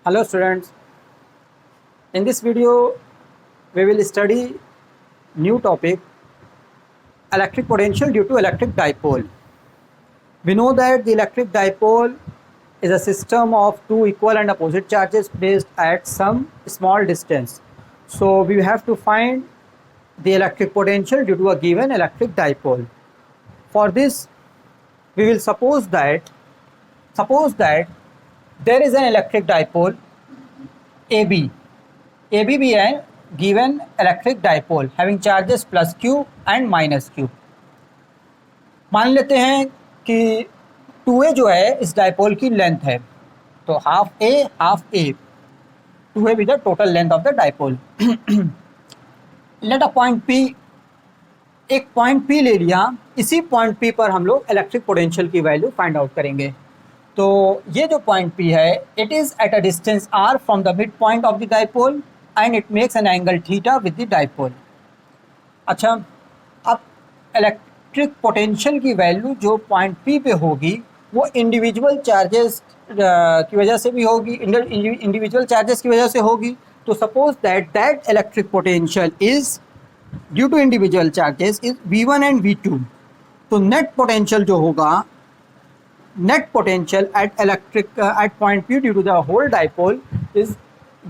Hello students, in this video we will study new topic electric potential due to electric dipole. We know that the electric dipole is a system of two equal and opposite charges placed at some small distance. So we have to find the electric potential due to a given electric dipole. For this we will suppose that there is an electric dipole AB. AB भी है given electric dipole having charges plus q and minus q. मान लेते हैं कि 2a जो है इस dipole की लेंथ है, तो हाफ a 2a भी the total length of the dipole. Let a point P, एक पॉइंट P ले लिया. इसी पॉइंट P पर हम लोग इलेक्ट्रिक पोटेंशियल की वैल्यू फाइंड आउट करेंगे. तो ये जो पॉइंट P है it is at a distance r from the midpoint of the dipole and it makes an angle theta with the dipole. अच्छा, अब इलेक्ट्रिक पोटेंशियल की value जो पॉइंट P पे होगी वो इंडिविजुअल चार्जेस की वजह से भी होगी, इंडिविजुअल चार्जेस की वजह से होगी. तो suppose that electric potential is due to individual charges is V1 and V2. तो नेट पोटेंशियल जो होगा, net potential at point P due to the whole dipole is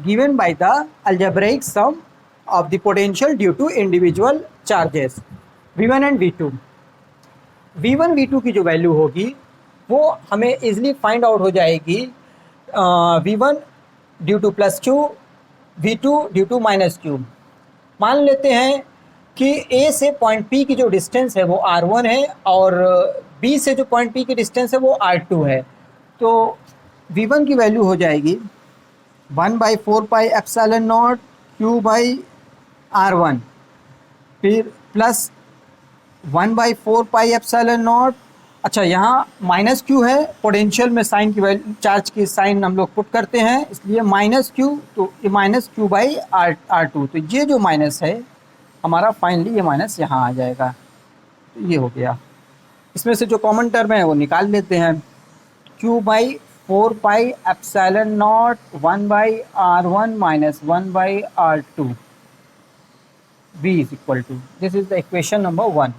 given by the algebraic sum of the potential due to individual charges V1 and V2. V1 V2 की जो value होगी वो हमें easily find out हो जाएगी. V1 due to plus Q, V2 due to minus Q. मान लेते हैं कि A से पॉइंट P की जो डिस्टेंस है वो R1 है और B से जो पॉइंट P की डिस्टेंस है वो R2 है. तो V1 की वैल्यू हो जाएगी 1/4πε0 Q/R1, फिर प्लस 1/4πε0. अच्छा, यहाँ माइनस Q है, पोटेंशियल में साइन की वैल्यू, चार्ज की साइन हम लोग पुट करते हैं, इसलिए माइनस Q. तो ये माइनस Q/R2. तो ये जो माइनस है हमारा फाइनली ये माइनस यहाँ आ जाएगा. तो ये हो गया. इसमें से जो कॉमन टर्म है वो निकाल लेते हैं. Q/4πε0 1/R1 minus 1/R2 V is equal to, this is the equation number 1.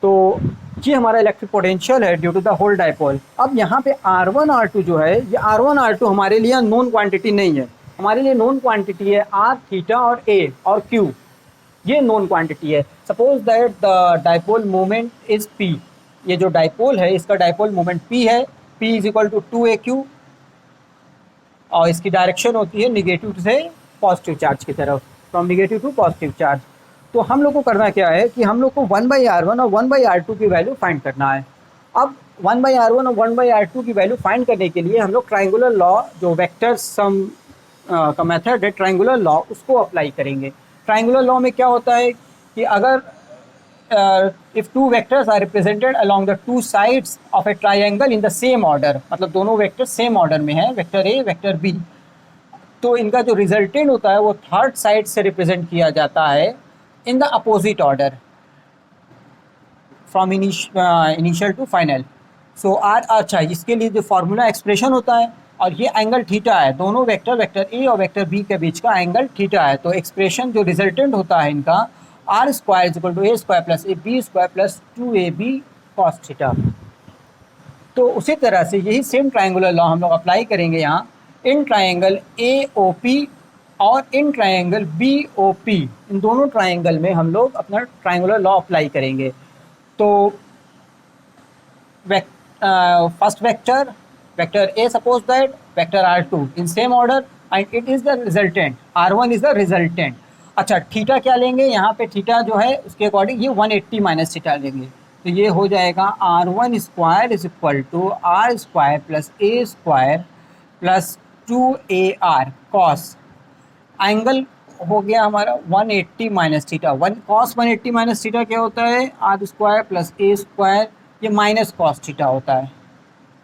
तो ये हमारा इलेक्ट्रिक पोटेंशियल है due to the whole dipole. अब यहाँ पे R1 R2 जो है, ये R1 R2 हमारे लिए नोन क्वांटिटी नहीं है. हमारे लिए नोन क्वांटिटी है R, थीटा और A और Q. ये नोन क्वांटिटी है. Suppose that the dipole moment is P. ये जो डाइपोल है इसका डाइपोल मोमेंट P है. P is equal to 2AQ और इसकी डायरेक्शन होती है निगेटिव से पॉजिटिव चार्ज की तरफ, from negative to positive charge. तो हम लोग को करना क्या है कि हम लोग को 1/R1 और 1/R2 की वैल्यू फाइंड करना है. अब 1/R1 और 1/R2 की वैल्यू फाइंड करने के लिए हम लोग ट्राइंगुलर लॉ, जो वेक्टर सम का मेथड है ट्राइंगुलर लॉ, उसको अप्लाई करेंगे. ट्राइंगुलर लॉ में क्या होता है कि अगर if two vectors are represented along the two sides of a triangle in the same order, मतलब दोनों वेक्टर सेम ऑर्डर में है, वेक्टर ए वेक्टर बी, तो इनका जो रिजल्टेंट होता है वो थर्ड साइड से रिप्रेजेंट किया जाता है in the opposite order from initial to final. So अच्छा, इसके लिए जो फार्मूला एक्सप्रेशन होता है, और ये एंगल थीटा है, दोनों वेक्टर ए और वेक्टर बी के बीच का एंगल थीटा है. तो एक्सप्रेशन जो रिजल्टेंट होता है इनका R² = A² + AB² + 2AB cos theta. तो उसी तरह से यही सेम ट्राइंगुलर लॉ हम लोग अप्लाई करेंगे यहाँ इन ट्राइंगल AOP और इन ट्राइंगल BOP. इन दोनों ट्राइंगल में हम लोग अपना ट्राइंगुलर लॉ अप्लाई करेंगे. तो first vector A, suppose that vector R2 in same order and it is the resultant, R1 is the resultant. अच्छा, थीटा क्या लेंगे यहाँ पे? थीटा जो है उसके अकॉर्डिंग ये 180 माइनस थीटा लेंगे. तो ये हो जाएगा R1² = R² + A² + 2AR cos. Angle हो गया हमारा 180 minus theta. cos 180 minus theta क्या होता है? R² + A², ये माइनस कॉस थीटा होता है,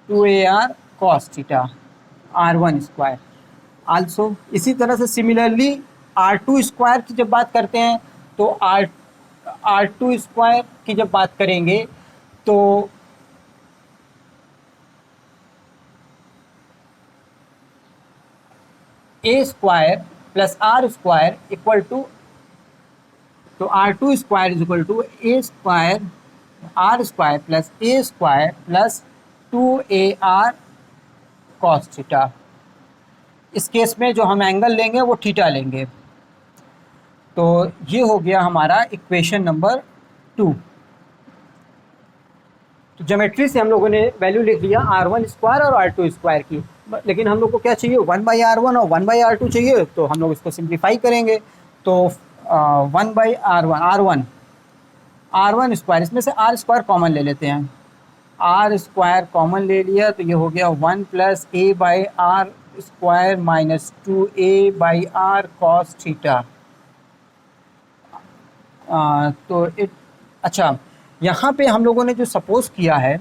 2AR cos theta R1². Also इसी तरह से सिमिलरली R2² की जब बात करते हैं तो R2² की जब बात करेंगे तो A square plus R square equal to, तो R2 square is equal to A square R square plus A square plus 2AR cos theta. इस केस में जो हम एंगल लेंगे वो थीटा लेंगे। तो ये हो गया हमारा इक्वेशन नंबर 2। तो ज्योमेट्री से हम लोगों ने वैल्यू लिख लिया R1 स्क्वायर और R2 स्क्वायर की, लेकिन हम लोग को क्या चाहिए 1/R1 और 1/R2 चाहिए, तो हम लोग इसको सिंप्लीफाई करेंगे। तो 1/R1 R1 स्क्वायर, इसमें से R स्क्वायर कॉमन ले लेते हैं, R स्क्वायर कॉमन ले लिया तो ये हो गया 1 + A/R square minus 2A/R cos theta. तो अच्छा, यहाँ पे हम लोगों ने जो सपोज किया है,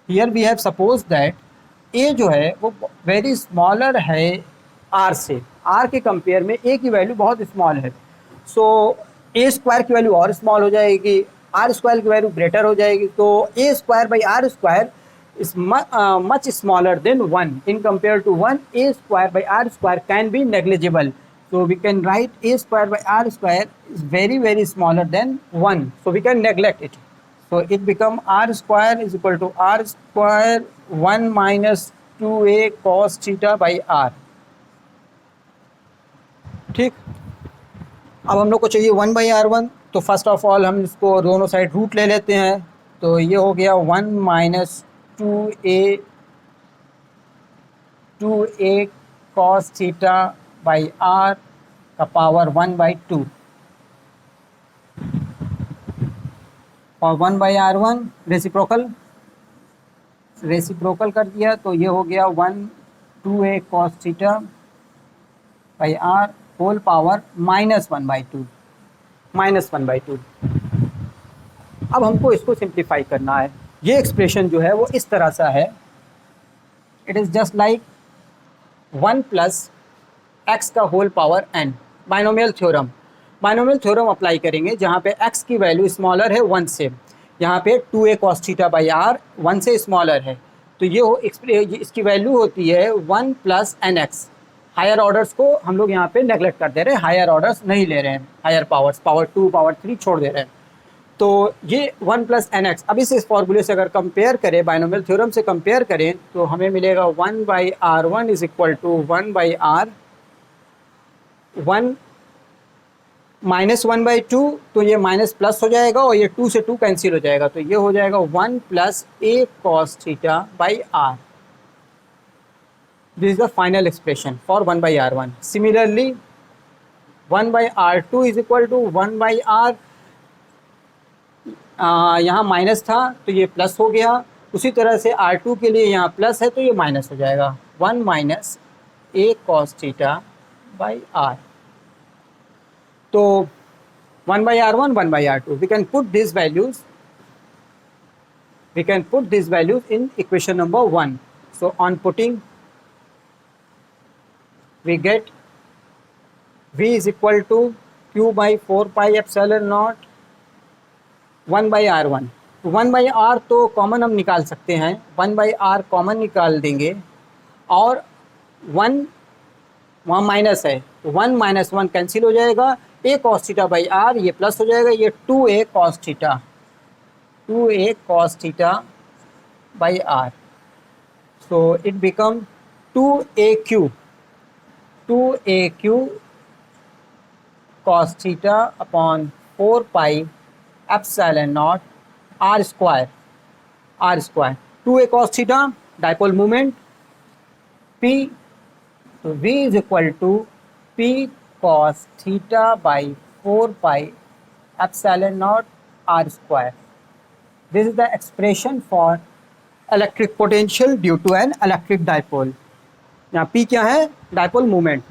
here we have suppose that A जो है वो वेरी स्मॉलर है आर से, आर के कंपेयर में ए की वैल्यू बहुत स्मॉल है। सो ए स्क्वायर की वैल्यू और स्मॉल हो जाएगी, आर स्क्वायर की वैल्यू ग्रेटर हो जाएगी। तो A square by R square is much smaller than 1 in compare to 1। A square by R square can be negligible, so we can write a square by r square is very very smaller than 1, so we can neglect it. So it become r square is equal to r square 1 minus 2a cos theta by r। ठीक, अब हम लोग को चाहिए 1/R1, तो first of all हम इसको दोनों साइड रूट ले लेते हैं। तो ये हो गया 1 minus 2a cos theta by r का पावर 1/2 और 1/R1 रेसिप्रोकल कर दिया, तो ये हो गया 2a cos theta by r whole power -1/2। अब हमको इसको सिंप्लीफाई करना है। ये एक्सप्रेशन जो है वो इस तरह सा है, it is just like 1 + x का whole power n। Binomial theorem apply करेंगे जहाँ पे x की वैल्यू स्मॉलर है 1 से, यहाँ पे 2a cos theta by r 1 से स्मॉलर है, तो ये इसकी वैल्यू होती है 1 + nx। हायर ऑर्डर्स को हम लोग यहाँ पे नेगलेक्ट कर दे रहे हैं, हायर ऑर्डर्स नहीं ले रहे हैं, हायर पावर्स पावर 2 पावर 3 छोड़ दे रहे हैं। तो ये 1 + nx, अब इस फॉर्मूले से अगर कंपेयर करें, बाइनोमियल थ्योरम से कंपेयर करें, तो हमें मिलेगा 1/R1 is equal to 1/R 1 minus 1/2, तो ये माइनस प्लस हो जाएगा और ये 2 से 2 कैंसिल हो जाएगा, तो ये हो जाएगा 1 + a cos theta by r। This is the final expression for 1/R1। Similarly 1/R2 is equal to 1/R, यहाँ माइनस था तो ये प्लस हो गया, उसी तरह से R2 के लिए यहाँ प्लस है तो ये माइनस हो जाएगा, 1 - a cos theta by r। तो 1/R1 1/R2, we can put these values in equation number 1. So on putting, we get v is equal to q by 4 pi epsilon naught 1/R1। 1/R तो common हम निकाल सकते हैं, 1/R common निकाल देंगे और 1 वहाँ माइनस है, 1 - 1 कैंसिल हो जाएगा, a cos theta by r ये प्लस हो जाएगा, ये 2a cos theta by r। So it become 2aq cos theta upon 4 pi epsilon naught r square 2a cos theta dipole moment p, तो v is equal to p cos theta by 4 pi epsilon naught r square. This is the expression for electric potential due to an electric dipole. यहाँ p क्या है, dipole moment.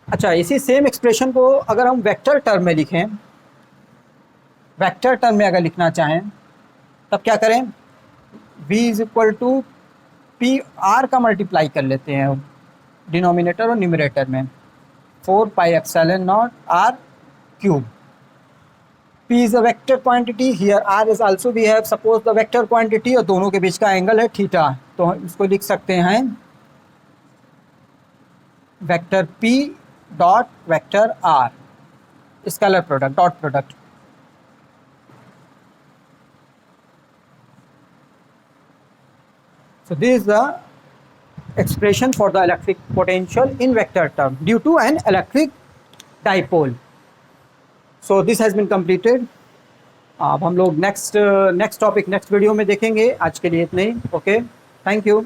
अच्छा, इसी same expression को अगर हम vector term में लिखें, वेक्टर टर्म में अगर लिखना चाहें तब क्या करें, v is equal to P R का मल्टीप्लाई कर लेते हैं डिनोमिनेटर और न्यूमरेटर में, 4 pi epsilon naught r cube. p is a vector quantity, here r is also we have suppose the vector quantity, और दोनों के बीच का एंगल है थीटा, तो हम इसको लिख सकते हैं vector P dot vector R, scalar product, dot product. So this is the expression for the electric potential in vector term due to an electric dipole. So this has been completed. अब हम लोग next topic next video में देखेंगे. आज के लिए इतना ही. Okay, thank you.